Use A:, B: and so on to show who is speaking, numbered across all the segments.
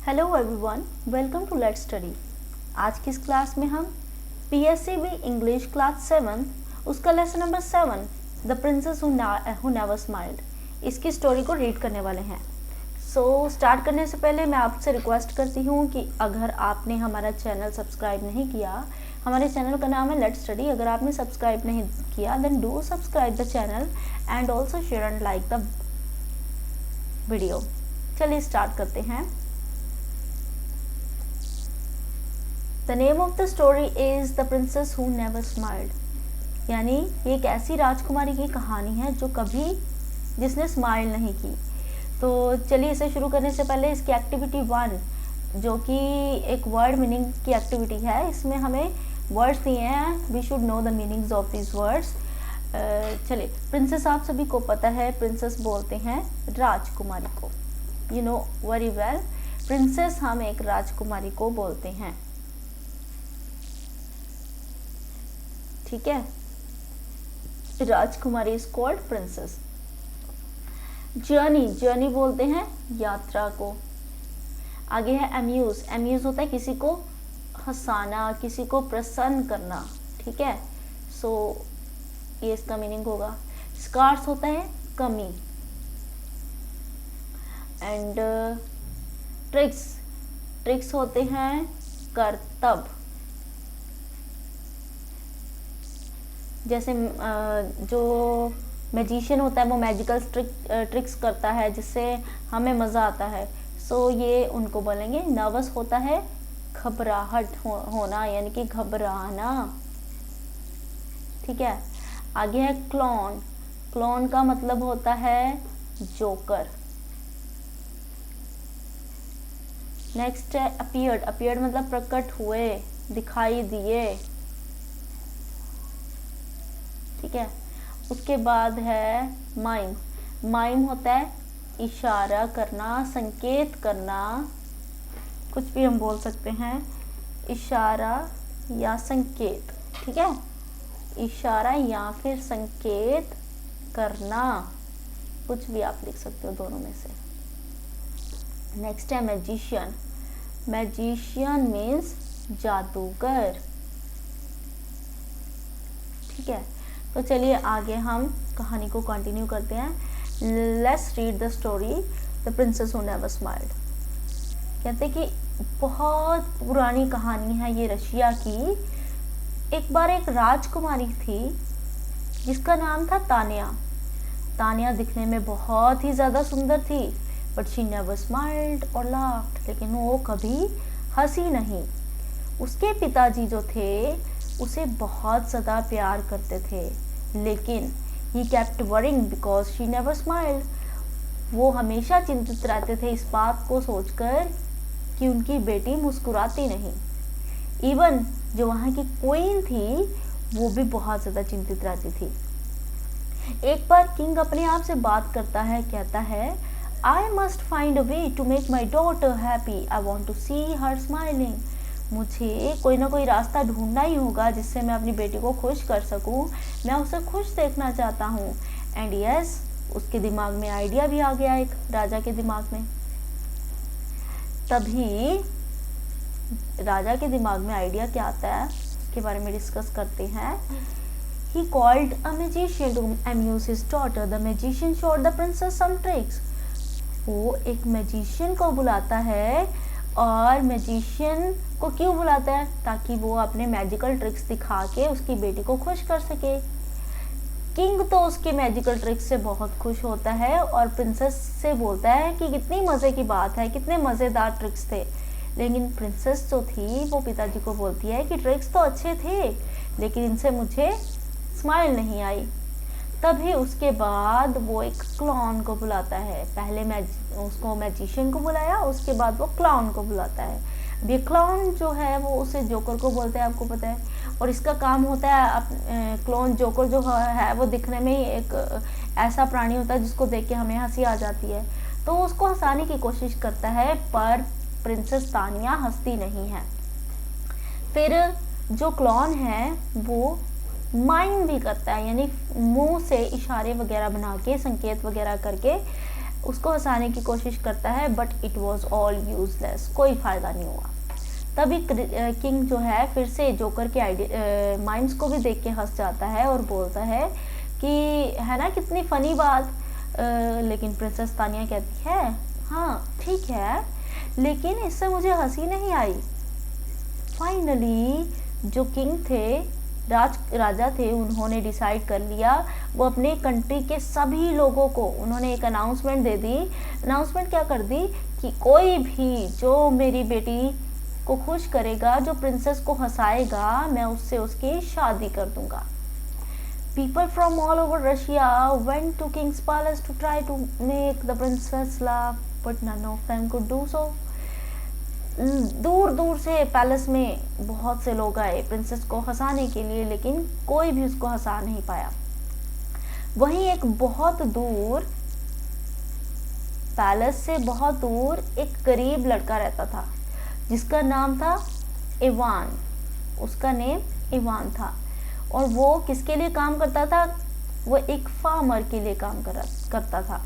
A: Hello everyone, welcome to let's study. आज की इस क्लास में हम PSCB इंग्लिश क्लास 7 उसका lesson number 7 the princess who never smiled, इसकी स्टोरी को रीड करने वाले हैं। स्टार्ट करने से पहले मैं आपसे रिक्वेस्ट करती हूँ कि अगर आपने हमारा चैनल सब्सक्राइब नहीं किया, हमारे चैनल का नाम है लेट्स स्टडी। अगर आपने सब्सक्राइब नहीं किया then do subscribe the channel and also share and like the video. चलिए स्टार्ट करते हैं। The name of the story is The Princess Who Never Smiled, यानी ये एक ऐसी राजकुमारी की कहानी है जो कभी जिसने स्माइल नहीं की। तो चलिए इसे शुरू करने से पहले इसकी एक्टिविटी 1 जो कि एक वर्ड मीनिंग की एक्टिविटी है, इसमें हमें वर्ड्स दिए हैं, we should know the meanings of this words. चलिए, प्रिंसेस आप सभी को पता है, प्रिंसेस बोलते हैं राजकुमारी को, you know very well. Princess हम एक राजकुमारी को बोलते हैं, ठीक है। राजकुमारी इज कॉल्ड प्रिंसेस। जर्नी बोलते हैं यात्रा को। आगे है अम्यूज होता है किसी को हंसाना, किसी को प्रसन्न करना, ठीक है। ये इसका मीनिंग होगा। स्कार्स होता है कमी। एंड ट्रिक्स होते हैं करतब। जैसे जो मैजिशियन होता है वो मैजिकल ट्रिक्स करता है जिससे हमें मज़ा आता है। ये उनको बोलेंगे। नर्वस होता है घबराहट होना, यानी कि घबराना, ठीक है। आगे है क्लॉन का मतलब होता है जोकर। नेक्स्ट है अपीयर्ड मतलब प्रकट हुए, दिखाई दिए, ठीक है। उसके बाद है माइम होता है इशारा करना, संकेत करना, कुछ भी हम बोल सकते हैं, इशारा या संकेत, ठीक है। इशारा या फिर संकेत करना, कुछ भी आप लिख सकते हो दोनों में से। नेक्स्ट है मैजिशियन मीन्स जादूगर, ठीक है। तो चलिए आगे हम कहानी को कंटिन्यू करते हैं। Let's read the story the princess who never smiled. कहते कि बहुत पुरानी कहानी है ये रशिया की। एक बार एक राजकुमारी थी जिसका नाम था तानिया दिखने में बहुत ही ज़्यादा सुंदर थी, बट शी नेवर स्माइल्ड और लाफ्ड, लेकिन वो कभी हंसी नहीं। उसके पिताजी जो थे उसे बहुत ज़्यादा प्यार करते थे, लेकिन he kept worrying because she never smiled। वो हमेशा चिंतित रहते थे इस बात को सोचकर कि उनकी बेटी मुस्कुराती नहीं। इवन जो वहाँ की क्वीन थी वो भी बहुत ज़्यादा चिंतित रहती थी। एक बार किंग अपने आप से बात करता है, कहता है I must find a way to make my daughter happy. I want to see her smiling। मुझे कोई ना कोई रास्ता ढूंढना ही होगा जिससे मैं अपनी बेटी को खुश कर सकूं, मैं उसे खुश देखना चाहता हूं। एंड यस, उसके दिमाग में आइडिया भी आ गया, एक राजा के दिमाग में। तभी राजा के दिमाग में आइडिया क्या आता है उसके बारे में डिस्कस करते हैं। He called a magician to amuse his daughter. The magician showed the princess some tricks। वो एक मैजिशियन को बुलाता है, और मैजिशियन को क्यों बुलाता है? ताकि वो अपने मैजिकल ट्रिक्स दिखा के उसकी बेटी को खुश कर सके। किंग तो उसके मैजिकल ट्रिक्स से बहुत खुश होता है और प्रिंसेस से बोलता है कि कितनी मज़े की बात है, कितने मज़ेदार ट्रिक्स थे। लेकिन प्रिंसेस जो थी वो पिताजी को बोलती है कि ट्रिक्स तो अच्छे थे, लेकिन इनसे मुझे स्माइल नहीं आई। तभी उसके बाद वो एक क्लाउन को बुलाता है। पहले उसको मैजिशियन को बुलाया, उसके बाद वो क्लाउन को बुलाता है। ये क्लाउन जो है वो उसे जोकर को बोलते हैं, आपको पता है। और इसका काम होता है, क्लाउन जोकर जो है वो दिखने में ही एक ऐसा प्राणी होता है जिसको देख के हमें हंसी आ जाती है, तो उसको हंसाने की कोशिश करता है, पर प्रिंसेस तानिया हंसती नहीं है। फिर जो क्लाउन है वो माइम भी करता है, यानी मुंह से इशारे वगैरह बना के, संकेत वगैरह करके उसको हंसाने की कोशिश करता है, but it was all useless, कोई फ़ायदा नहीं हुआ। तभी किंग जो है फिर से जोकर के माइंड्स को भी देख के हंस जाता है और बोलता है कि है ना कितनी फ़नी बात। लेकिन प्रिंसेस तानिया कहती है हाँ ठीक है, लेकिन इससे मुझे हंसी नहीं आई। फाइनली जो किंग थे, राजा थे, उन्होंने डिसाइड कर लिया। वो अपने कंट्री के सभी लोगों को उन्होंने एक अनाउंसमेंट दे दी। अनाउंसमेंट क्या कर दी कि कोई भी जो मेरी बेटी को खुश करेगा, जो प्रिंसेस को हंसाएगा, मैं उससे उसकी शादी कर दूंगा। People from all over Russia went to King's Palace to try to make the princess laugh, but none of them could do so. दूर दूर से पैलेस में बहुत से लोग आए प्रिंसेस को हंसाने के लिए, लेकिन कोई भी उसको हंसा नहीं पाया। वहीं एक बहुत दूर, पैलेस से बहुत दूर एक गरीब लड़का रहता था जिसका नाम था इवान। उसका नेम इवान था और वो किसके लिए काम करता था? वो एक फार्मर के लिए काम करता था।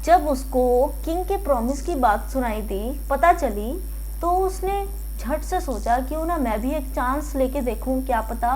A: जब उसको किंग के प्रॉमिस की बात सुनाई दी, पता चली, तो उसने झट से सोचा क्यों ना मैं भी एक चांस लेके देखूं, क्या पता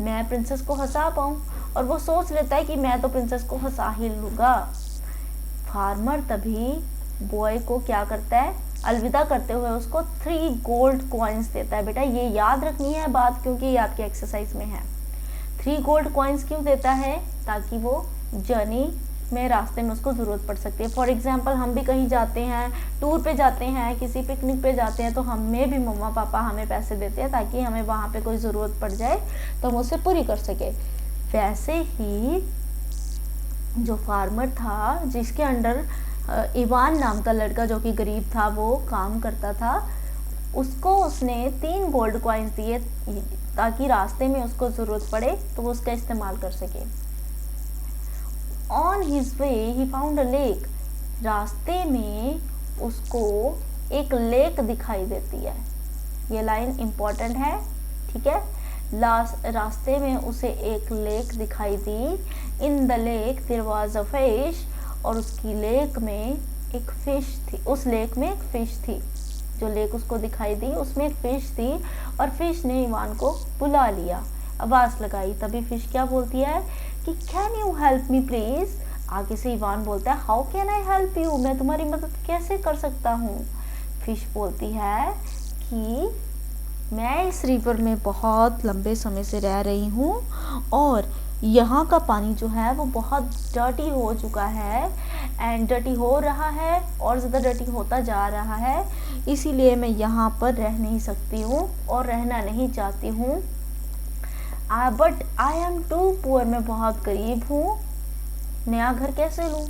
A: मैं प्रिंसेस को हंसा पाऊं। और वो सोच लेता है कि मैं तो प्रिंसेस को हंसा ही लूँगा। फार्मर तभी बॉय को क्या करता है, अलविदा करते हुए उसको 3 गोल्ड कॉइन्स देता है। बेटा ये याद रखनी है बात, क्योंकि ये आपकी एक्सरसाइज में है। 3 गोल्ड कॉइन्स क्यों देता है? ताकि वो जर्नी में, रास्ते में उसको ज़रूरत पड़ सकती है। फॉर एग्जांपल हम भी कहीं जाते हैं, टूर पे जाते हैं, किसी पिकनिक पे जाते हैं, तो हमें भी मम्मा पापा हमें पैसे देते हैं ताकि हमें वहाँ पे कोई ज़रूरत पड़ जाए तो हम उसे पूरी कर सके। वैसे ही जो फार्मर था, जिसके अंडर इवान नाम का लड़का जो कि गरीब था वो काम करता था, उसको उसने 3 गोल्ड कॉइन्स दिए ताकि रास्ते में उसको ज़रूरत पड़े तो वो उसका इस्तेमाल कर सके। On his way he found a lake. रास्ते में उसको एक लेक दिखाई देती है। ये लाइन इम्पॉर्टेंट है, ठीक है। रास्ते में उसे एक लेक दिखाई दी। In the lake there was a fish, और उसकी लेक में एक फिश थी। उस लेक में एक फिश थी। जो लेक उसको दिखाई दी उसमें एक फिश थी, और फिश ने इवान को बुला लिया, आवाज़ लगाई। तभी फिश क्या बोलती है कि can you help me please. आगे से इवान बोलता है how can I help you, मैं तुम्हारी मदद कैसे कर सकता हूँ। फिश बोलती है कि मैं इस रिवर में बहुत लंबे समय से रह रही हूँ और यहाँ का पानी जो है वो बहुत डर्टी हो चुका है, एंड डर्टी हो रहा है और ज़्यादा डर्टी होता जा रहा है, इसीलिए मैं यहाँ पर रह नहीं सकती हूँ और रहना नहीं चाहती हूँ। But I am too poor, मैं बहुत गरीब हूँ, नया घर कैसे लूँ।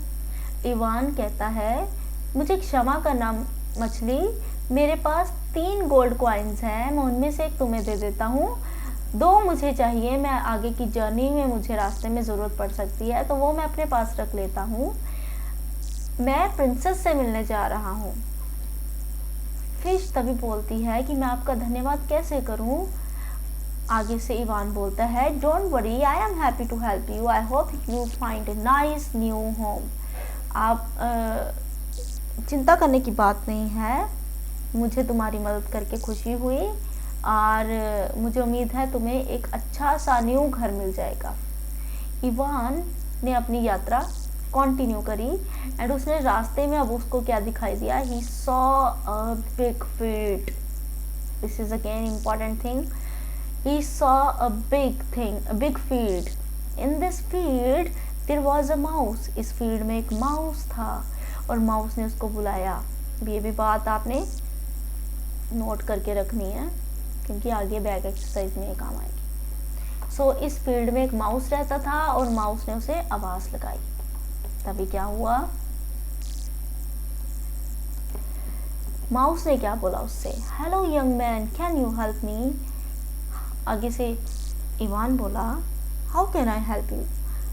A: इवान कहता है मुझे क्षमा करना मछली, मेरे पास 3 गोल्ड कॉइन्स हैं, मैं उनमें से एक तुम्हें दे देता हूँ, 2 मुझे चाहिए, मैं आगे की जर्नी में मुझे रास्ते में ज़रूरत पड़ सकती है तो वो मैं अपने पास रख लेता हूँ। मैं प्रिंसेस से मिलने जा रहा हूँ। फिश तभी बोलती है कि मैं आपका धन्यवाद कैसे करूँ। आगे से इवान बोलता है don't worry, I am happy to help you, I hope you find a nice new home. आप चिंता करने की बात नहीं है, मुझे तुम्हारी मदद करके खुशी हुई और मुझे उम्मीद है तुम्हें एक अच्छा सा न्यू घर मिल जाएगा। इवान ने अपनी यात्रा कंटिन्यू करी एंड उसने रास्ते में अब उसको क्या दिखाई दिया, he saw a big field. This is again important thing. He saw a big field. In this field there was a mouse. इस फील्ड में एक माउस था और माउस ने उसको बुलाया। ये भी बात आपने नोट करके रखनी है क्योंकि आगे बैक एक्सरसाइज में ये काम आएगी। सो इस फील्ड में एक माउस रहता था और माउस ने उसे आवाज़ लगाई। तभी क्या हुआ, माउस ने क्या बोला उससे, hello young man can you help me. आगे से इवान बोला how can I help you.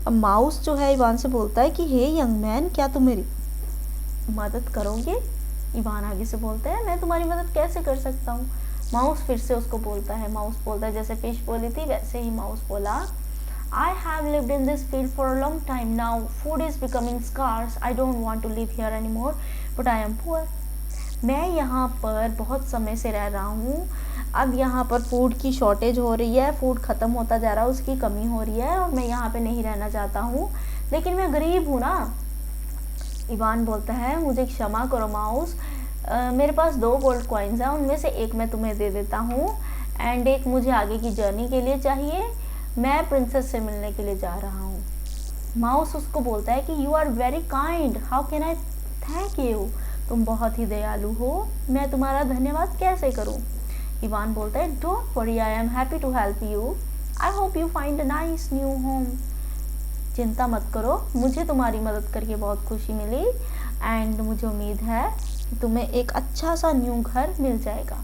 A: अब माउस जो है इवान से बोलता है कि हे यंग मैन, क्या तुम मेरी मदद करोगे। इवान आगे से बोलता है मैं तुम्हारी मदद कैसे कर सकता हूँ। माउस फिर से उसको बोलता है, माउस बोलता है जैसे फिश बोली थी वैसे ही माउस बोला I have lived in this field for a long time now. Food is becoming scarce. I don't want to live here anymore, but I am poor. मैं यहाँ पर बहुत समय से रह रहा हूँ, अब यहाँ पर फूड की शॉर्टेज हो रही है, फूड ख़त्म होता जा रहा है, उसकी कमी हो रही है और मैं यहाँ पे नहीं रहना चाहता हूँ, लेकिन मैं गरीब हूँ ना। इवान बोलता है, मुझे क्षमा करो माउस, मेरे पास 2 गोल्ड कॉइन्स हैं, उनमें से एक मैं तुम्हें दे देता हूँ एंड एक मुझे आगे की जर्नी के लिए चाहिए, मैं प्रिंसेस से मिलने के लिए जा रहा हूँ। माउस उसको बोलता है कि you are very kind, how can I thank you, तुम बहुत ही दयालु हो, मैं तुम्हारा धन्यवाद कैसे करूँ। इवान बोलता है, don't worry, I am happy to help you, I hope you find a nice new home. चिंता मत करो, मुझे तुम्हारी मदद करके बहुत खुशी मिली एंड मुझे उम्मीद है कि तुम्हें एक अच्छा सा न्यू घर मिल जाएगा।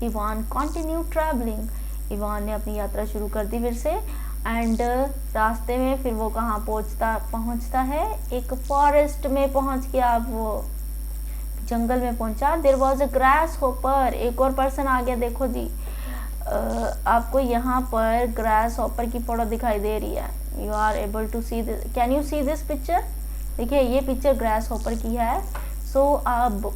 A: इवान कंटिन्यू ट्रैवलिंग, इवान ने अपनी यात्रा शुरू कर दी फिर से एंड रास्ते में फिर वो कहाँ पहुँचता है, एक फॉरेस्ट में पहुँच गया, वो जंगल में पहुँचा। There was a grasshopper, एक और पर्सन आ गया, देखो जी आपको यहाँ पर ग्रास हॉपर की फोटो दिखाई दे रही है, you are able to see this, can you see this picture. देखिए ये पिक्चर ग्रास हॉपर की है। सो अब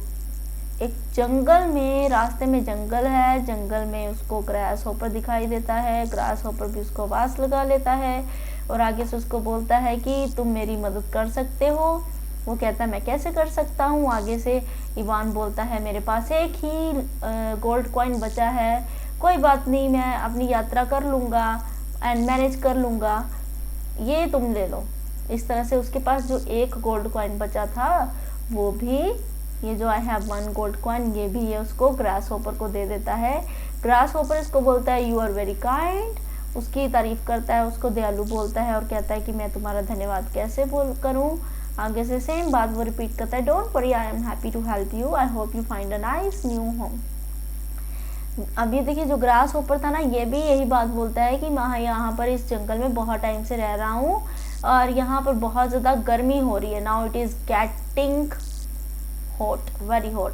A: एक जंगल में, रास्ते में जंगल है, जंगल में उसको ग्रास हॉपर दिखाई देता है, ग्रास हॉपर भी उसको आवाज़ लगा लेता है और आगे से उसको बोलता है कि तुम मेरी मदद कर सकते हो। वो कहता है मैं कैसे कर सकता हूँ। आगे से इवान बोलता है मेरे पास एक ही गोल्ड कॉइन बचा है, कोई बात नहीं, मैं अपनी यात्रा कर लूँगा एंड मैनेज कर लूँगा, ये तुम ले लो। इस तरह से उसके पास जो एक गोल्ड कॉइन बचा था वो भी, ये जो आई हैव 1 गोल्ड कॉइन, ये भी ये उसको ग्रास हॉपर को दे देता है। ग्रास हॉपर इसको बोलता है यू आर वेरी काइंड, उसकी तारीफ करता है, उसको दयालु बोलता है और कहता है कि मैं तुम्हारा धन्यवाद कैसे करूँ। आगे से सेम बात वो रिपीट करता है, don't worry, I am happy to help you, I hope you find a nice new home. अब ये देखिए जो ग्रास हॉपर था ना, ये भी यही बात बोलता है कि मैं यहाँ पर इस जंगल में बहुत टाइम से रह रहा हूँ और यहाँ पर बहुत ज़्यादा गर्मी हो रही है, now it is getting hot, very hot,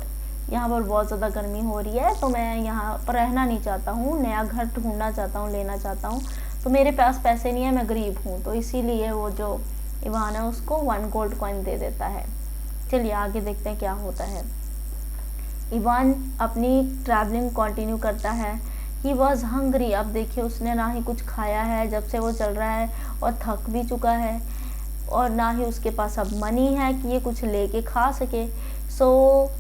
A: यहाँ पर बहुत ज़्यादा गर्मी हो रही है, तो मैं यहाँ पर रहना नहीं चाहता हूँ, नया घर ढूंढना चाहता हूँ, लेना चाहता हूँ, तो मेरे पास पैसे नहीं है, मैं गरीब हूँ, तो इसीलिए वो जो इवान है उसको 1 गोल्ड कॉइन दे देता है। चलिए आगे देखते हैं क्या होता है। इवान अपनी ट्रैवलिंग कंटिन्यू करता है। ही वॉज हंग्री, अब देखिए उसने ना ही कुछ खाया है जब से वो चल रहा है और थक भी चुका है और ना ही उसके पास अब मनी है कि ये कुछ लेके खा सके। सो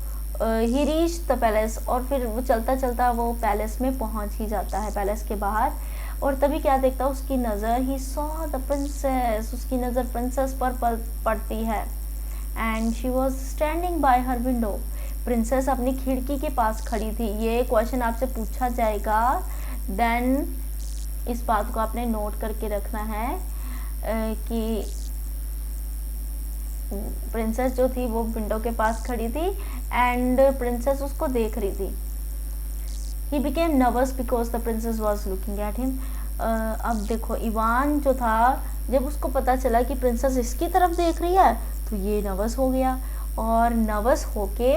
A: ही रीच द पैलेस, और फिर वो चलता चलता वो पैलेस में पहुंच ही जाता है, पैलेस के बाहर। और तभी क्या देखता है, उसकी नज़र, ही सॉ द प्रिंसेस, उसकी नज़र प्रिंसेस पर पड़ती है and she was standing bye her window. Princess अपनी खिड़की के पास खड़ी थी। ये क्वेश्चन आपसे पूछा जाएगा, देन इस बात को आपने नोट करके रखना है कि प्रिंसेस जो थी वो विंडो के पास खड़ी थी एंड प्रिंसेस उसको देख रही थी। He became nervous because the princess was looking at him. अब देखो इवान जो था, जब उसको पता चला कि प्रिंसेस इसकी तरफ देख रही है तो ये नर्वस हो गया और नर्वस होके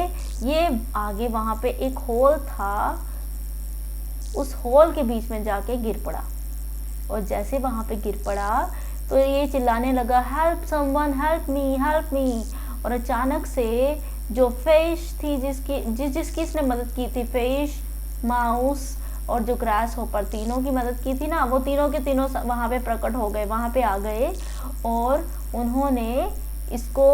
A: ये आगे वहाँ पे एक होल था, उस होल के बीच में जाके गिर पड़ा और जैसे वहाँ पे गिर पड़ा तो ये चिल्लाने लगा, हेल्प समवन, हेल्प मी। और अचानक से जो फिश थी जिसकी इसने मदद की थी, फिश, माउस और जो ग्रास हॉपर, तीनों की मदद की थी ना, वो तीनों के तीनों वहाँ पे प्रकट हो गए, वहाँ पे आ गए और उन्होंने इसको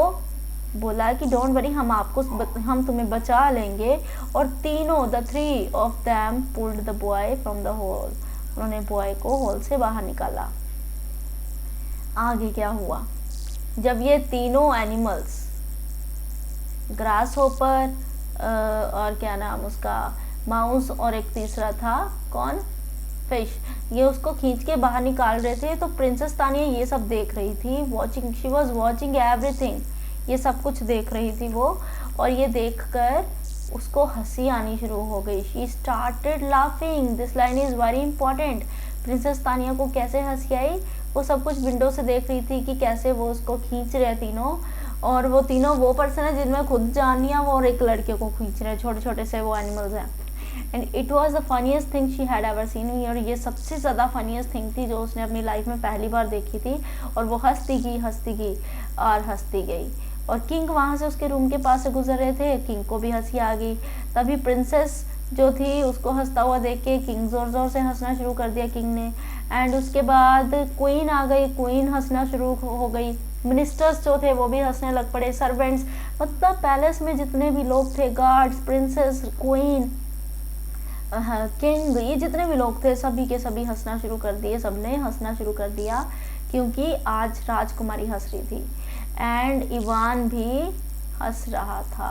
A: बोला कि डोंट वरी, हम तुम्हें बचा लेंगे। और तीनों, the 3 of them pulled the boy from the hole, उन्होंने बॉय को होल से बाहर निकाला। आगे क्या हुआ, जब ये तीनों एनिमल्स, ग्रास हॉपर और क्या नाम उसका, माउस और एक तीसरा था कौन, फिश, ये उसको खींच के बाहर निकाल रहे थे, तो प्रिंसेस तानिया ये सब देख रही थी, watching, she was watching everything, ये सब कुछ देख रही थी वो। और ये देखकर उसको हंसी आनी शुरू हो गई। She started laughing, this line is very important. Princess Tania को कैसे हंसी आई, वो सब कुछ विंडो से देख रही थी कि कैसे वो उसको खींच रहे तीनों, और वो तीनों वो पर्सन है जिनमें खुद जान लिया वो और एक लड़के को खींच रहे, छोटे छोटे से वो एनिमल्स हैं। And it was the funniest thing she had ever seen, और ये सबसे ज़्यादा फनीस्ट थिंग थी जो उसने अपनी लाइफ में पहली बार देखी थी। और वो हंसती गई और हंसती गई। और किंग वहाँ से उसके रूम के पास से गुजर रहे थे, किंग को भी हंसी आ गई। तभी प्रिंसेस जो थी उसको हंसता हुआ देख के किंग ज़ोर ज़ोर से हंसना शुरू कर दिया किंग ने। एंड उसके बाद क्वीन आ गई, क्वीन हंसना शुरू हो गई। मिनिस्टर्स जो थे वो भी हंसने लग पड़े, सर्वेंट्स, मतलब पैलेस में जितने भी लोग थे, गार्ड्स, प्रिंसेस, क्वीन, किंग, ये जितने भी लोग थे सभी के सभी हंसना शुरू कर दिए। सबने हंसना शुरू कर दिया क्योंकि आज राजकुमारी हंस रही थी। एंड इवान भी हंस रहा था।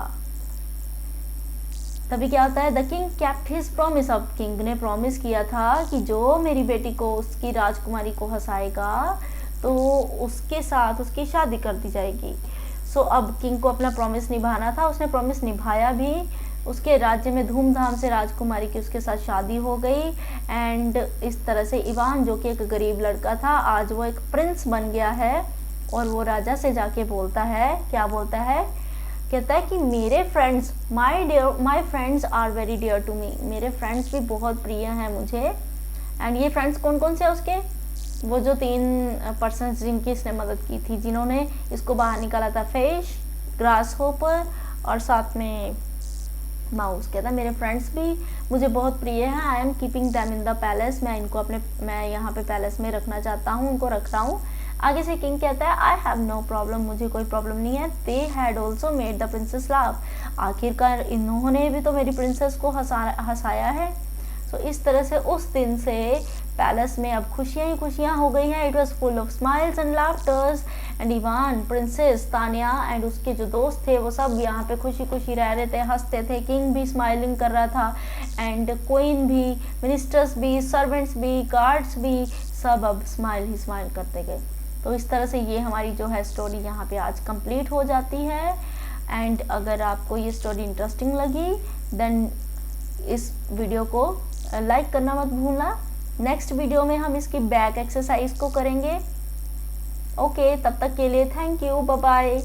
A: तभी क्या होता है, the king kept his promise. अब किंग ने प्रॉमिस किया था कि जो मेरी बेटी को, उसकी राजकुमारी को हंसाएगा तो उसके साथ उसकी शादी कर दी जाएगी। सो अब किंग को अपना प्रॉमिस निभाना था, उसने प्रॉमिस निभाया भी। उसके राज्य में धूमधाम से राजकुमारी की उसके साथ शादी हो गई। एंड इस तरह से इवान जो कि एक गरीब लड़का था, आज वो एक प्रिंस बन गया है। और वो राजा से जाके बोलता है, क्या बोलता है, कहता है कि मेरे friends, my friends are very dear to me, मेरे फ्रेंड्स भी बहुत प्रिय हैं मुझे। एंड ये फ्रेंड्स कौन कौन से हैं उसके, वो जो 3 पर्सन्स जिनकी इसने मदद की थी, जिन्होंने इसको बाहर निकाला था, फिश, ग्रास होपर और साथ में माउस। कहता है मेरे फ्रेंड्स भी मुझे बहुत प्रिय हैं, I am keeping them in the palace, मैं यहाँ पे पैलेस में रखना चाहता हूँ, उनको रख रहा हूँ। आगे से किंग कहता है आई हैव नो प्रॉब्लम, मुझे कोई प्रॉब्लम नहीं है। They had also made the princess laugh, आखिरकार इन्होंने भी तो मेरी प्रिंसेस को हंसाया है। तो इस तरह से उस दिन से पैलेस में अब खुशियाँ ही खुशियाँ हो गई हैं। It was full of smiles and laughters. And Ivan, princess Tania and उसके जो दोस्त थे वो सब यहाँ पे खुशी खुशी रह रहे थे, हंसते थे। किंग भी स्माइलिंग कर रहा था एंड क्वीन भी, मिनिस्टर्स भी, सर्वेंट्स भी, गार्ड्स भी, सब अब स्माइल ही स्माइल करते गए। तो इस तरह से ये हमारी जो है स्टोरी यहाँ पे आज कंप्लीट हो जाती है। एंड अगर आपको ये स्टोरी इंटरेस्टिंग लगी देन इस वीडियो को लाइक करना मत भूलना। नेक्स्ट वीडियो में हम इसकी बैक एक्सरसाइज को करेंगे। ओके, तब तक के लिए थैंक यू, बाय बाय।